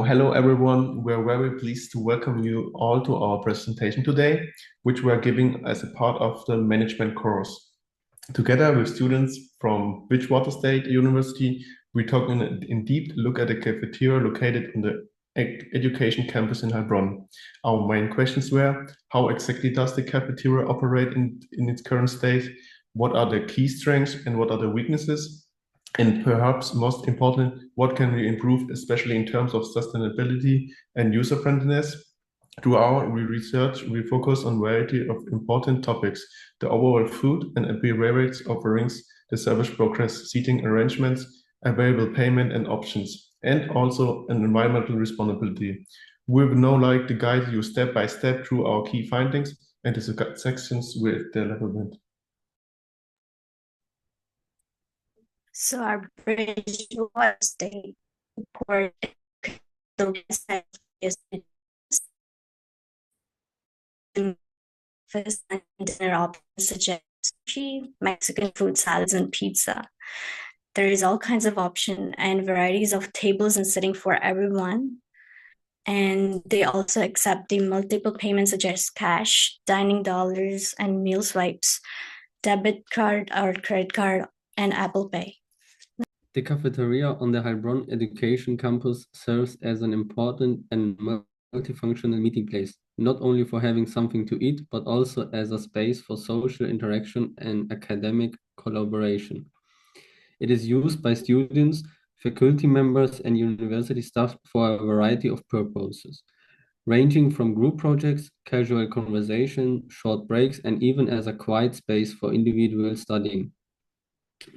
Hello everyone, we're very pleased to welcome you all to our presentation today, which we're giving as a part of the management course. Together with students from Bridgewater State University, we talk in deep look at the cafeteria located on the education campus in Heilbronn. Our main questions were, how exactly does the cafeteria operate in its current state? What are the key strengths and what are the weaknesses? And perhaps most important, what can we improve, especially in terms of sustainability and user-friendliness? Through our research, we focus on a variety of important topics: the overall food and beverage offerings, the service progress, seating arrangements, available payment and options, and also an environmental responsibility. We would now like to guide you step by step through our key findings and the sections with development. So our Bridgewater State report, the website is breakfast and dinner options such as sushi, Mexican food, salads, and pizza. There is all kinds of options and varieties of tables and sitting for everyone. And they also accept the multiple payments such as cash, dining dollars, and meal swipes, debit card or credit card, and Apple Pay. The cafeteria on the Heilbronn Education Campus serves as an important and multifunctional meeting place, not only for having something to eat, but also as a space for social interaction and academic collaboration. It is used by students, faculty members, and university staff for a variety of purposes, ranging from group projects, casual conversation, short breaks, and even as a quiet space for individual studying.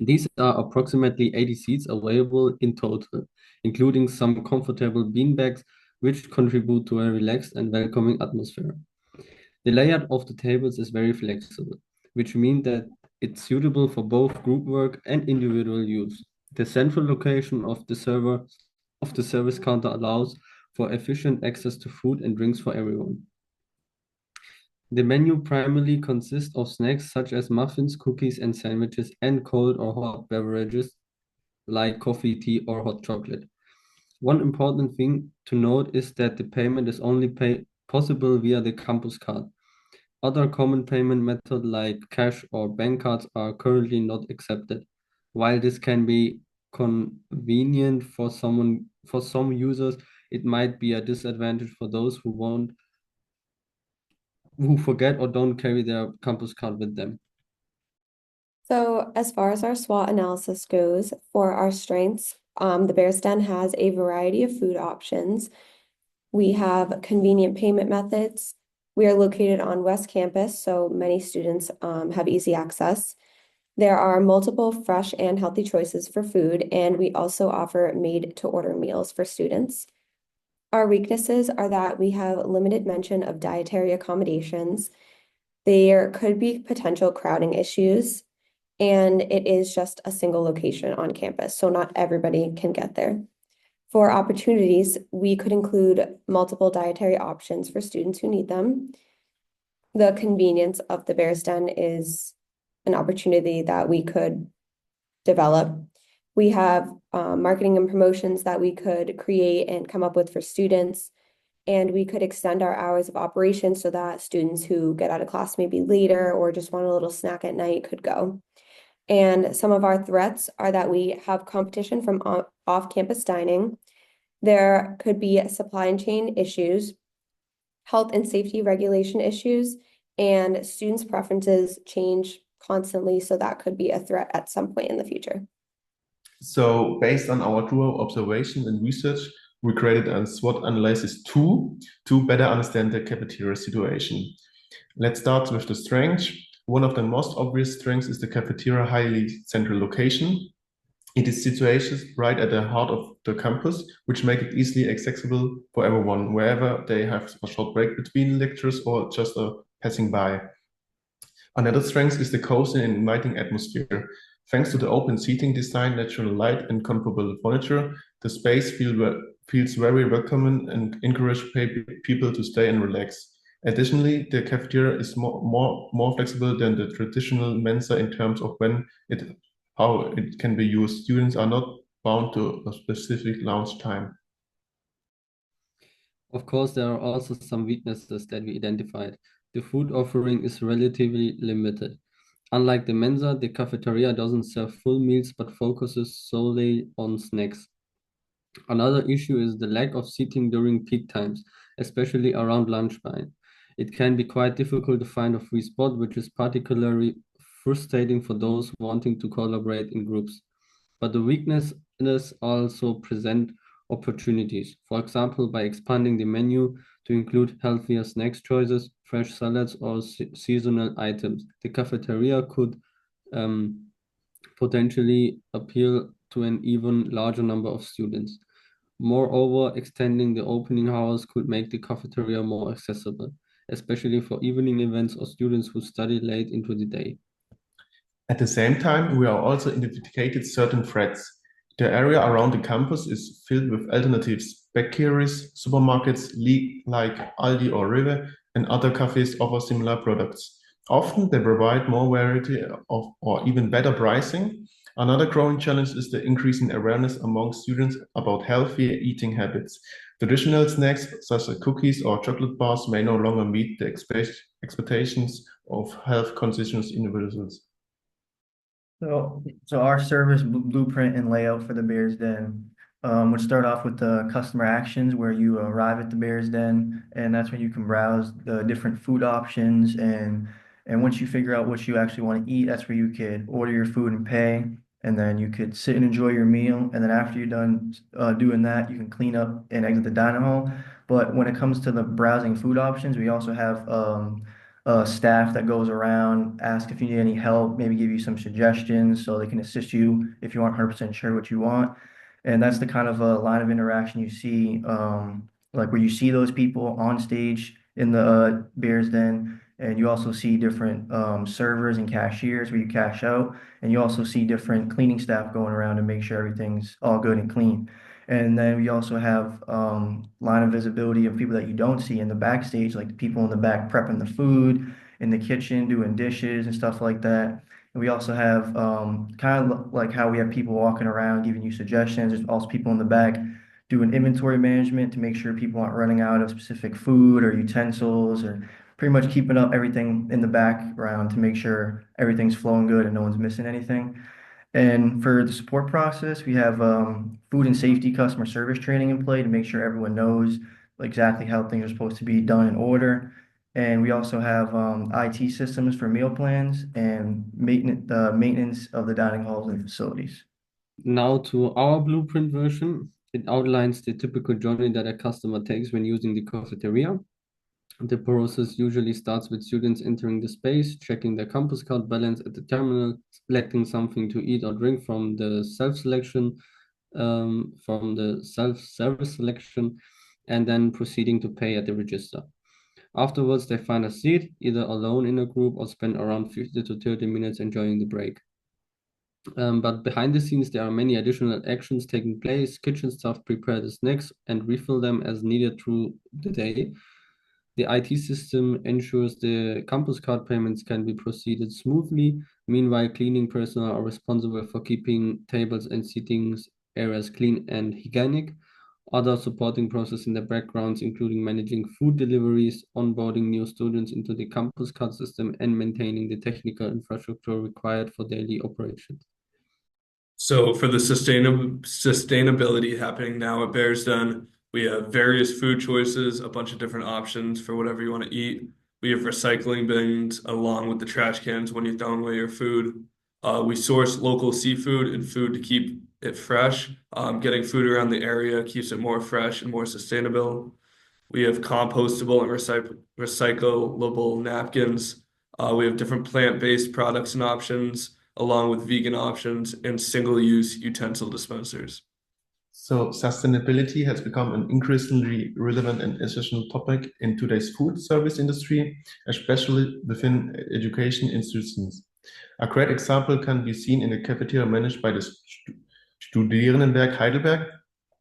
These are approximately 80 seats available in total, including some comfortable beanbags, which contribute to a relaxed and welcoming atmosphere. The layout of the tables is very flexible, which means that it's suitable for both group work and individual use. The central location of the service counter allows for efficient access to food and drinks for everyone. The menu primarily consists of snacks such as muffins, cookies, and sandwiches, and cold or hot beverages like coffee, tea, or hot chocolate. One important thing to note is that the payment is only possible via the campus card. Other common payment methods like cash or bank cards are currently not accepted. While this can be convenient for some users, it might be a disadvantage for those who forget or don't carry their campus card with them. So as far as our SWOT analysis goes, for our strengths, the Bear's Den has a variety of food options. We have convenient payment methods. We are located on West Campus, so many students have easy access. There are multiple fresh and healthy choices for food, and we also offer made-to-order meals for students. Our weaknesses are that we have limited mention of dietary accommodations. There could be potential crowding issues, and it is just a single location on campus, so not everybody can get there. For opportunities, we could include multiple dietary options for students who need them. The convenience of the Bear's Den is an opportunity that we could develop. We have marketing and promotions that we could create and come up with for students, and we could extend our hours of operation so that students who get out of class maybe later or just want a little snack at night could go. And some of our threats are that we have competition from off-campus dining. There could be supply chain issues, health and safety regulation issues, and students' preferences change constantly, so that could be a threat at some point in the future. So based on our thorough observation and research, we created a SWOT analysis tool to better understand the cafeteria situation. Let's start with the strengths. One of the most obvious strengths is the cafeteria highly central location. It is situated right at the heart of the campus, which makes it easily accessible for everyone, wherever they have a short break between lectures or just passing by. Another strength is the cozy and inviting atmosphere. Thanks to the open seating design, natural light, and comfortable furniture, the space feels very welcoming and encourages people to stay and relax. Additionally, the cafeteria is more flexible than the traditional Mensa in terms of how it can be used. Students are not bound to a specific lounge time. Of course, there are also some weaknesses that we identified. The food offering is relatively limited. Unlike the Mensa, the cafeteria doesn't serve full meals but focuses solely on snacks. Another issue is the lack of seating during peak times, especially around lunchtime. It can be quite difficult to find a free spot, which is particularly frustrating for those wanting to collaborate in groups. But the weaknesses also present opportunities. For example, by expanding the menu to include healthier snacks choices, fresh salads, or seasonal items, the cafeteria could potentially appeal to an even larger number of students. Moreover, extending the opening hours could make the cafeteria more accessible, especially for evening events or students who study late into the day. At the same time, we are also identified certain threats. The area around the campus is filled with alternatives. Bakeries, supermarkets like Aldi or Rewe, and other cafes offer similar products. Often they provide more variety or even better pricing. Another growing challenge is the increasing awareness among students about healthy eating habits. Traditional snacks such as cookies or chocolate bars may no longer meet the expectations of health-conscious individuals. So our service blueprint and layout for the Bears Den would start off with the customer actions where you arrive at the Bears Den, and that's when you can browse the different food options, and once you figure out what you actually want to eat, that's where you could order your food and pay, and then you could sit and enjoy your meal, and then after you're done doing that, you can clean up and exit the dining hall. But when it comes to the browsing food options, we also have staff that goes around, ask if you need any help, maybe give you some suggestions so they can assist you if you aren't 100% sure what you want. And that's the kind of line of interaction you see, like where you see those people on stage in the Bears Den, and you also see different servers and cashiers where you cash out, and you also see different cleaning staff going around to make sure everything's all good and clean. And then we also have line of visibility of people that you don't see in the backstage, like the people in the back prepping the food, in the kitchen doing dishes and stuff like that. And we also have kind of like how we have people walking around giving you suggestions. There's also people in the back doing inventory management to make sure people aren't running out of specific food or utensils, or pretty much keeping up everything in the background to make sure everything's flowing good and no one's missing anything. And for the support process, we have food and safety customer service training in play to make sure everyone knows exactly how things are supposed to be done in order. And we also have IT systems for meal plans and maintenance of the dining halls and facilities. Now to our blueprint version. It outlines the typical journey that a customer takes when using the cafeteria. The process usually starts with students entering the space, checking their campus card balance at the terminal, selecting something to eat or drink from the self-service selection, and then proceeding to pay at the register. Afterwards, they find a seat, either alone in a group or spend around 50 to 30 minutes enjoying the break. But behind the scenes, there are many additional actions taking place. Kitchen staff prepare the snacks and refill them as needed through the day. The IT system ensures the campus card payments can be proceeded smoothly. Meanwhile, cleaning personnel are responsible for keeping tables and seating areas clean and hygienic. Other supporting processes in the backgrounds, including managing food deliveries, onboarding new students into the campus card system, and maintaining the technical infrastructure required for daily operations. So for the sustainability happening now at Bears Den, we have various food choices, a bunch of different options for whatever you want to eat. We have recycling bins along with the trash cans when you're throwing away your food. We source local seafood and food to keep it fresh. Getting food around the area keeps it more fresh and more sustainable. We have compostable and recyclable napkins. We have different plant-based products and options, along with vegan options and single-use utensil dispensers. So sustainability has become an increasingly relevant and essential topic in today's food service industry, especially within education institutions. A great example can be seen in the cafeteria managed by the Studierendenwerk Heidelberg,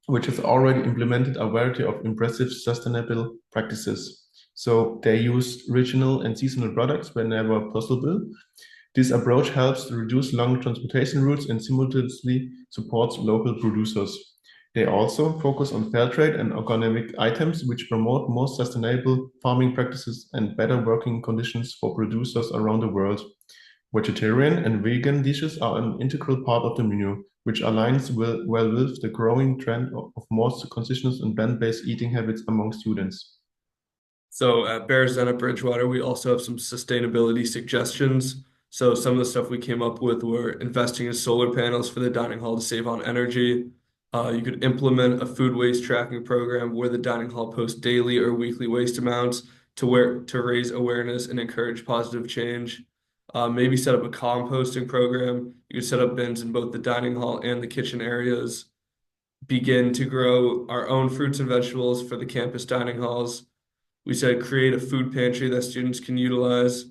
which has already implemented a variety of impressive sustainable practices. So they use regional and seasonal products whenever possible. This approach helps to reduce long transportation routes and simultaneously supports local producers. They also focus on fair trade and organic items, which promote more sustainable farming practices and better working conditions for producers around the world. Vegetarian and vegan dishes are an integral part of the menu, which aligns well with the growing trend of more conscious and plant-based eating habits among students. So at Bears Den at Bridgewater, we also have some sustainability suggestions. So some of the stuff we came up with were investing in solar panels for the dining hall to save on energy. You could implement a food waste tracking program where the dining hall posts daily or weekly waste amounts to raise awareness and encourage positive change. Maybe set up a composting program. You could set up bins in both the dining hall and the kitchen areas. Begin to grow our own fruits and vegetables for the campus dining halls. We said create a food pantry that students can utilize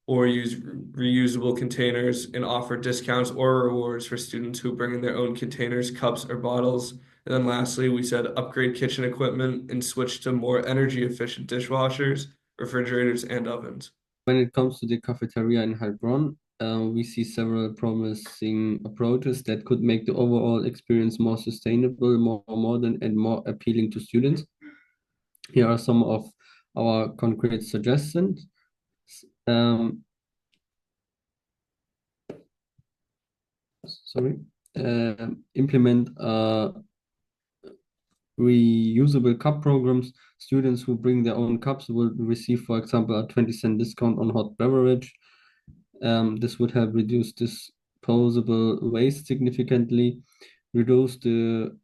or use reusable containers and offer discounts or rewards for students who bring in their own containers, cups, or bottles. And then lastly, we said upgrade kitchen equipment and switch to more energy efficient dishwashers, refrigerators, and ovens. When it comes to the cafeteria in Heilbronn, we see several promising approaches that could make the overall experience more sustainable, more modern, and more appealing to students. Here are some of our concrete suggestions. Implement reusable cup programs. Students who bring their own cups will receive, for example, a 20-cent discount on hot beverage. This would help reduce disposable waste significantly, reduce the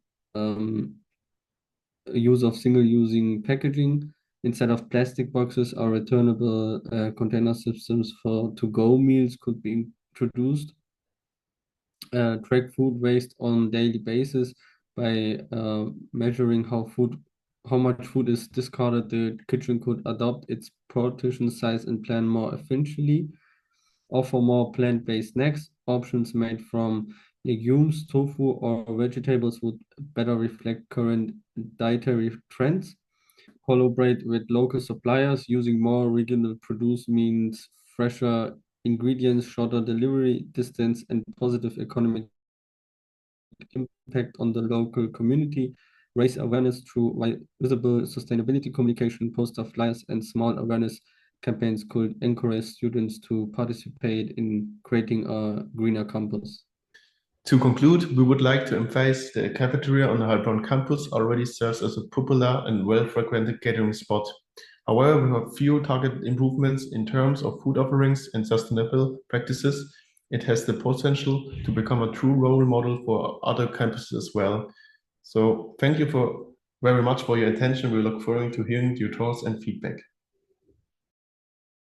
use of single-using packaging. Instead of plastic boxes or returnable container systems for to-go meals could be introduced. Track food waste on daily basis by measuring how much food is discarded. The kitchen could adopt its portion size and plan more efficiently. Offer more plant-based snacks. Options made from legumes, tofu, or vegetables would better reflect current dietary trends. Collaborate with local suppliers. Using more regional produce means fresher ingredients, shorter delivery distance, and positive economic impact on the local community. Raise awareness through visible sustainability communication, poster flyers, and small awareness campaigns could encourage students to participate in creating a greener campus. To conclude, we would like to emphasize the cafeteria on the Heilbronn campus already serves as a popular and well-frequented gathering spot. However, we have few targeted improvements in terms of food offerings and sustainable practices. It has the potential to become a true role model for other campuses as well. So thank you very much for your attention. We look forward to hearing your thoughts and feedback.